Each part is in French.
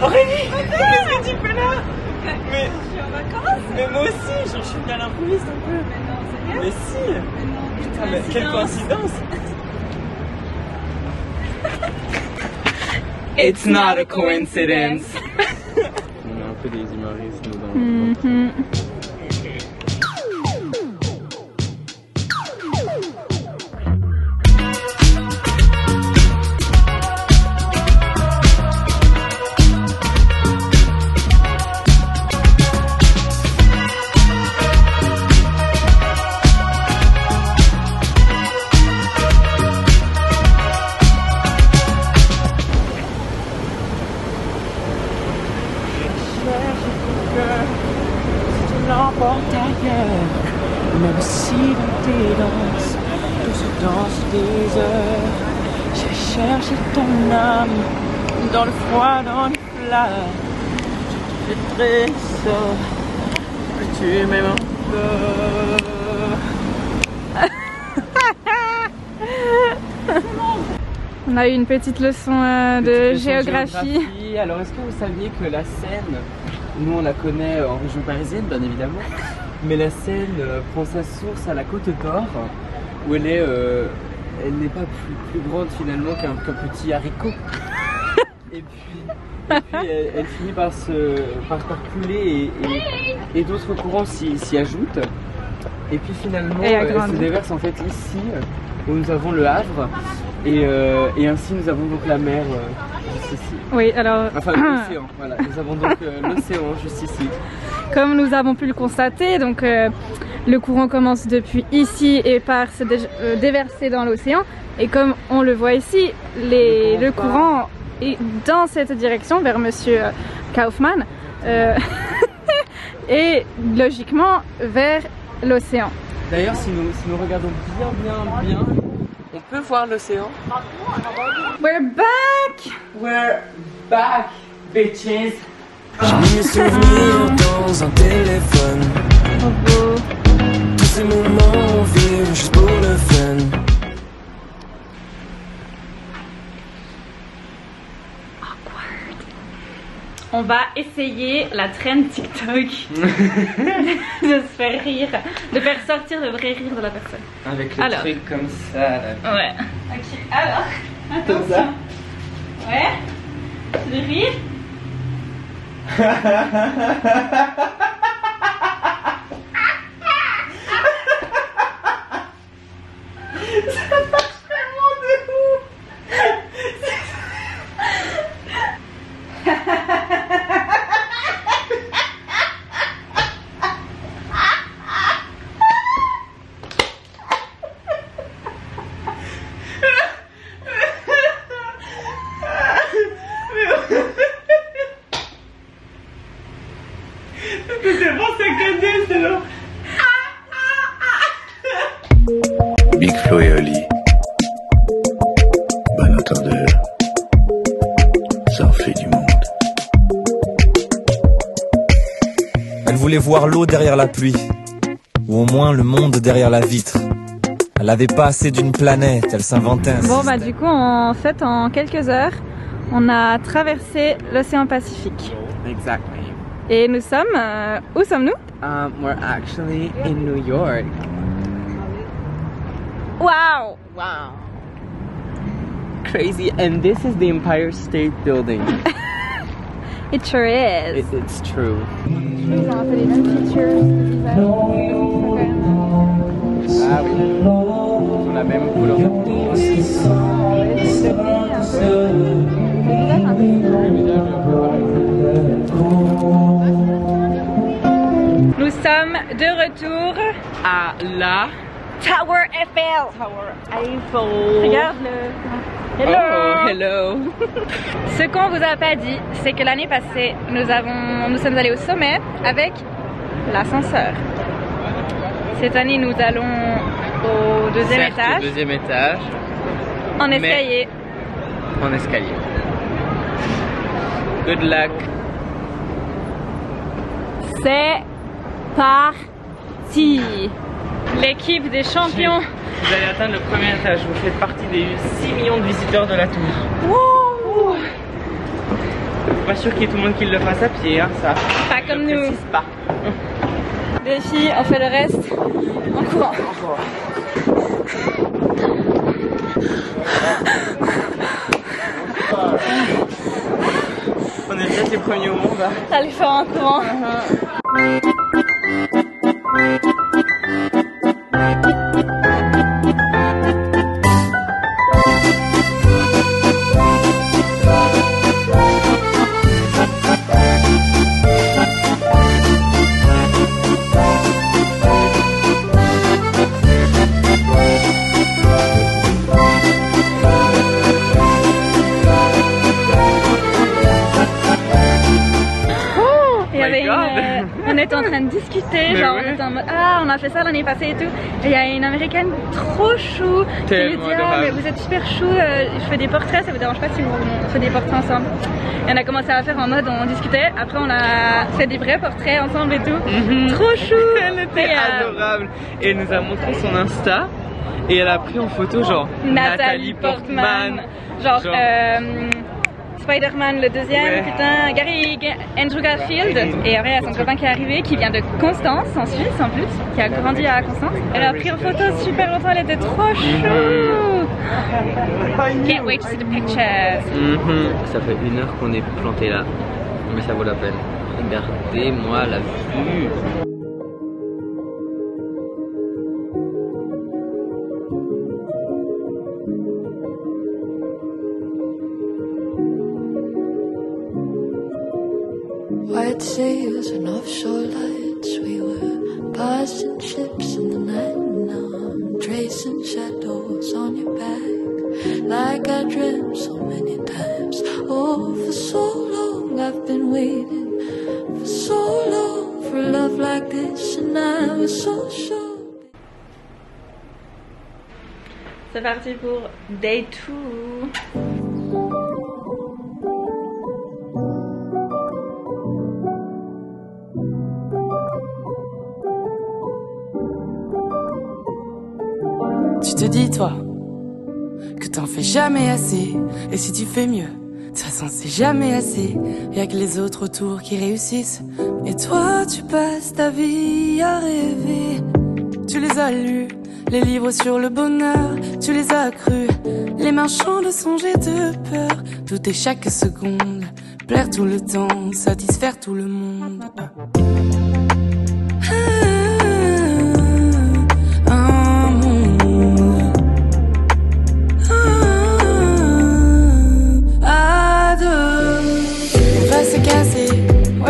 Aurélie, qu'est-ce que tu fais là? Mais je suis en vacances. Mais moi aussi, genre, je suis venu à l'improviste un peu. Mais non, c'est Mais si. Putain, mais quelle coïncidence. It's not a coincidence. On a un peu des humoristes nous dans le même si dans tes danses, tout se danse des heures. J'ai cherché ton âme, dans le froid, dans les flammes. Je te fais trésor, que tu m'aimes encore. On a eu une petite leçon de géographie. Alors, est-ce que vous saviez que la Seine, nous on la connaît en région parisienne, bien évidemment, mais la Seine prend sa source à la Côte d'Or, où elle n'est pas plus grande finalement qu'un petit haricot. Et puis elle finit par couler et d'autres courants s'y ajoutent. Et puis finalement, elle se déverse en fait ici, où nous avons le Havre, et ainsi nous avons donc la mer juste ici. Oui, alors... Enfin l'océan, voilà. Nous avons donc l'océan juste ici. Comme nous avons pu le constater, donc le courant commence depuis ici et part se déverser dans l'océan. Et comme on le voit ici, le courant est dans cette direction, vers Monsieur Kaufmann, et logiquement vers l'océan. D'ailleurs, si nous regardons bien, on peut voir l'océan. We're back! We're back, bitches! J'ai mis mes souvenirs dans un téléphone. Tous ces moments vivent juste pour le fun. On va essayer la trend TikTok de se faire rire, de faire sortir le vrai rire de la personne. Avec le truc comme ça là. Ouais. Ok, alors, Comme ça. Ouais. Tu veux rire? C'est bon, ça connaît, c'est long. Big Flo et Oli. Bon entendeur. Ça en fait du monde. Elle voulait voir l'eau derrière la pluie, ou au moins le monde derrière la vitre. Elle avait pas assez d'une planète, elle s'inventait un Bon système. bah du coup en fait en quelques heures on a traversé l'océan Pacifique. Exactly. Et nous sommes... où sommes-nous? We're actually in New York. Wow! Wow. Crazy, and this is the Empire State Building. It sure is. It's true. Ils ont un peu les mêmes features de visage. Ah oui. Ils ont la même couleur de peau. Nous sommes de retour À la Tower Eiffel. Regarde le... Hello. Oh, hello. Ce qu'on vous a pas dit, c'est que l'année passée, nous sommes allés au sommet avec l'ascenseur. Cette année, nous allons au deuxième étage. Au deuxième étage. En escalier. En escalier. Good luck. C'est parti. L'équipe des champions. Vous allez atteindre le premier étage. Vous faites partie des 6 millions de visiteurs de la tour. Wouh. Pas sûr qu'il y ait tout le monde qui le fasse à pied, hein, ça. Pas comme Je nous. précise pas. Les filles, on fait le reste en courant. On est peut-être les premiers au monde. Hein. Allez faire en courant. On était en train de discuter, genre on était en mode ah on a fait ça l'année passée et tout. Et il y a une américaine trop chou qui lui dit ah mais vous êtes super chou, je fais des portraits, ça vous dérange pas si on fait des portraits ensemble? Et on a commencé à faire en mode on discutait, après on a fait des vrais portraits ensemble et tout. Trop chou. Elle était adorable. Et elle nous a montré son Insta et elle a pris en photo genre Nathalie Portman. Genre Spider-Man le deuxième, putain, Andrew Garfield. Et après il y a son copain qui est arrivé, qui vient de Constance en Suisse en plus, qui a grandi à Constance. Elle a pris en photo super longtemps, elle était trop chou. Can't wait to see the pictures. Ça fait 1 heure qu'on est planté là, mais ça vaut la peine. Regardez-moi la vue. White sails and offshore lights, we were passing ships in the night. Now I'm tracing shadows on your back, like I dreamt so many times. Oh, for so long I've been waiting, for so long for love like this, and I was so sure. C'est parti pour Day 2. Tu te dis, toi, que t'en fais jamais assez. Et si tu fais mieux, de toute façon c'est jamais assez. Y'a que les autres autour qui réussissent. Et toi, tu passes ta vie à rêver. Tu les as lus, les livres sur le bonheur. Tu les as crus, les marchands de songes et de peur. Tout est chaque seconde, plaire tout le temps, satisfaire tout le monde.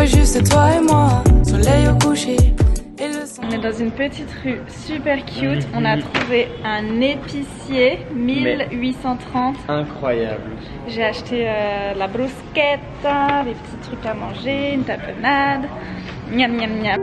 Juste toi et moi, soleil au coucher et le son. On est dans une petite rue super cute. On a trouvé un épicier 1830. Incroyable. J'ai acheté la bruschetta, des petits trucs à manger, une tapenade. Miam miam miam.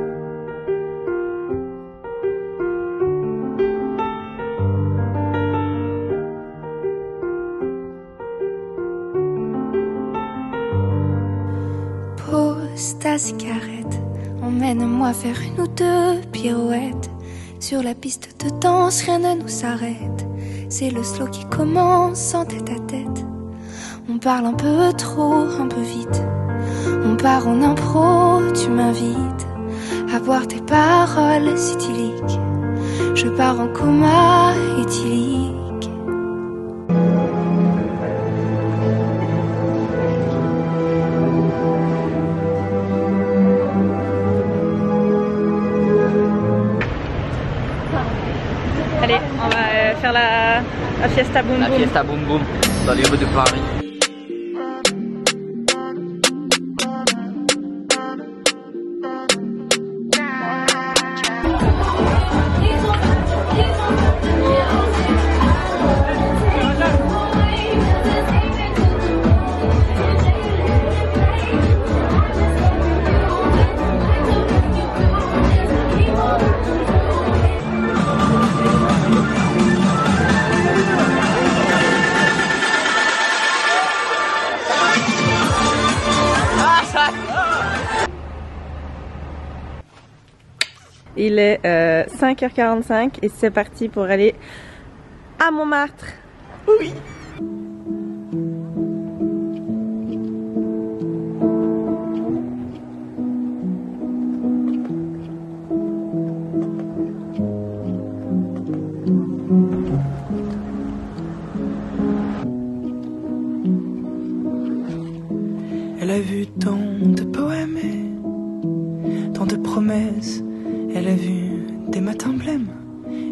Pose ta cigarette, emmène-moi faire une ou deux pirouettes. Sur la piste de danse, rien ne nous arrête. C'est le slow qui commence en tête à tête. On parle un peu trop, un peu vite. On part en impro, tu m'invites à boire tes paroles éthyliques. Je pars en coma éthylique. Allez, on va faire la fiesta boom boom. La fiesta boom boom dans les rues de Paris. Il est 5h45 et c'est parti pour aller à Montmartre. Oui. Elle a vu tant de poèmes et tant de promesses. Elle a vu des matins blêmes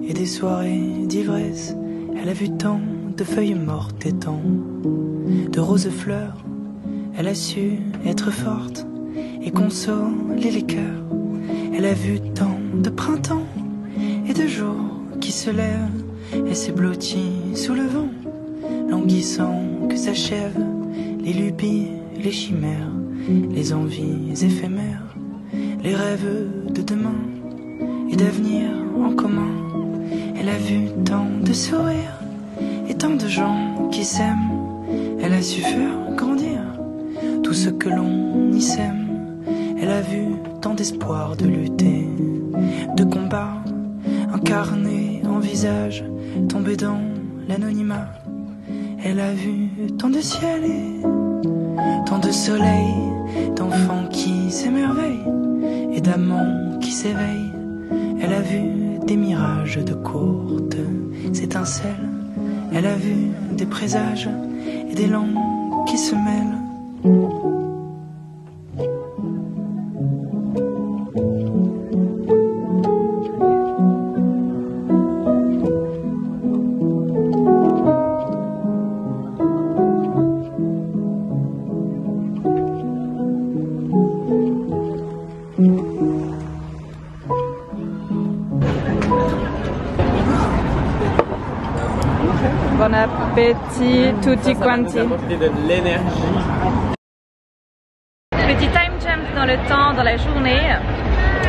et des soirées d'ivresse. Elle a vu tant de feuilles mortes et tant de roses fleurs. Elle a su être forte et consoler les cœurs. Elle a vu tant de printemps et de jours qui se lèvent. Elle s'est blottie sous le vent, languissant que s'achèvent les lubies, les chimères, les envies éphémères, les rêves de demain et d'avenir en commun. Elle a vu tant de sourires et tant de gens qui s'aiment. Elle a su faire grandir tout ce que l'on y sème. Elle a vu tant d'espoir de lutter, de combats incarnés en visage, tomber dans l'anonymat. Elle a vu tant de ciel et tant de soleil, d'enfants qui s'émerveillent et d'amants qui s'éveillent. Elle a vu des mirages de courtes étincelles. Elle a vu des présages et des langues qui se mêlent. Bon appétit, tutti quanti. Ça m'a de l'énergie. Petit time jump dans le temps, dans la journée.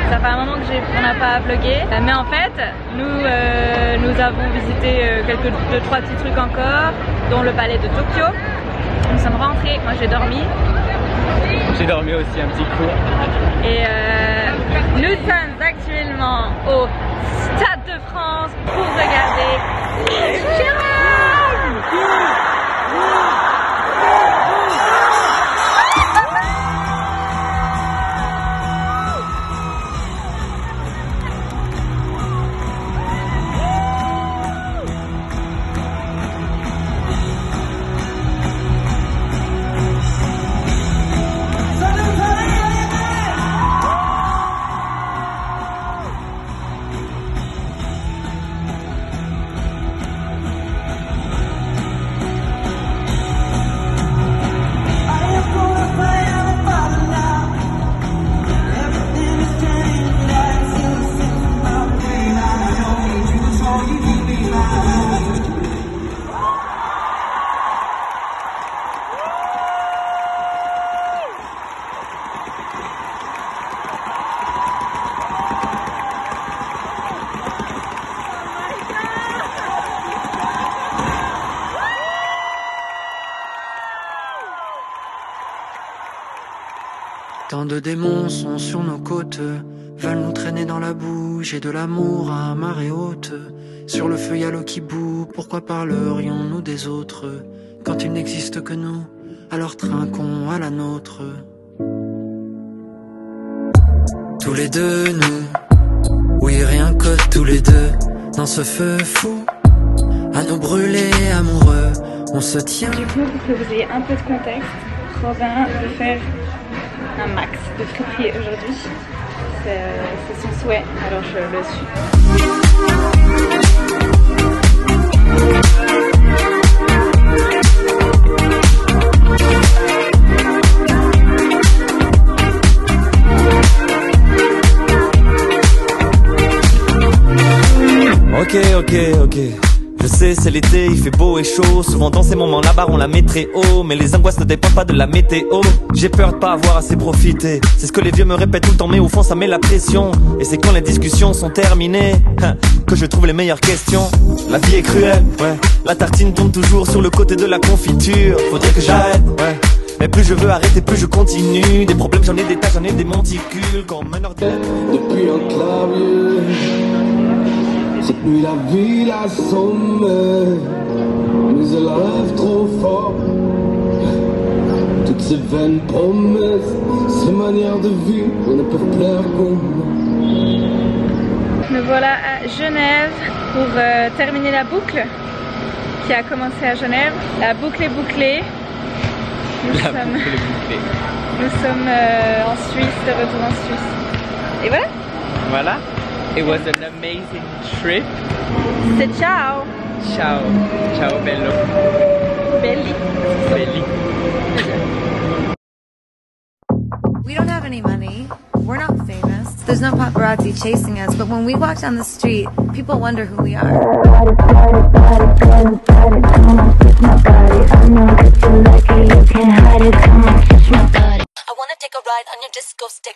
Ça fait un moment qu'on n'a pas vlogué. Mais en fait, nous avons visité deux, trois petits trucs encore, dont le palais de Tokyo. Nous sommes rentrés, moi j'ai dormi. J'ai dormi aussi un petit coup. Et nous sommes actuellement au Stade de France pour regarder Tant de démons sont sur nos côtes, veulent nous traîner dans la boue. J'ai de l'amour à marée haute, sur le feu y'a l'eau qui bout. Pourquoi parlerions-nous des autres quand il n'existe que nous? Alors trinquons à la nôtre. Tous les deux nous, oui rien que tous les deux, dans ce feu fou, à nous brûler amoureux, on se tient. Du coup, pour que vous ayez un peu de contexte, Robin veut faire un max de tripier aujourd'hui. C'est son souhait, alors je le suis. Ok. Je sais, c'est l'été, il fait beau et chaud. Souvent dans ces moments, la barre on la met très haut. Mais les angoisses ne dépendent pas de la météo. J'ai peur de pas avoir assez profité. C'est ce que les vieux me répètent tout le temps, mais au fond ça met la pression. Et c'est quand les discussions sont terminées que je trouve les meilleures questions. La vie est cruelle, ouais. La tartine tombe toujours sur le côté de la confiture. Faudrait que j'arrête, ouais. Mais plus je veux arrêter, plus je continue. Des problèmes, j'en ai des tas, j'en ai des monticules. Comme un ordinateur. Depuis un clavier, cette nuit la ville assomme, mais elle rêve trop fort. Toutes ces vaines promesses, ces manières de vivre ne peuvent plaire qu'aux moi. Me voilà à Genève pour terminer la boucle qui a commencé à Genève. La boucle est bouclée. Nous sommes en Suisse, de retour en Suisse. Et voilà. Voilà. It was an amazing trip. C'est ciao. Ciao. Ciao bello. Belli. Belli. We don't have any money. We're not famous. There's no paparazzi chasing us, but when we walk down the street, people wonder who we are. I wanna take a ride on your disco stick.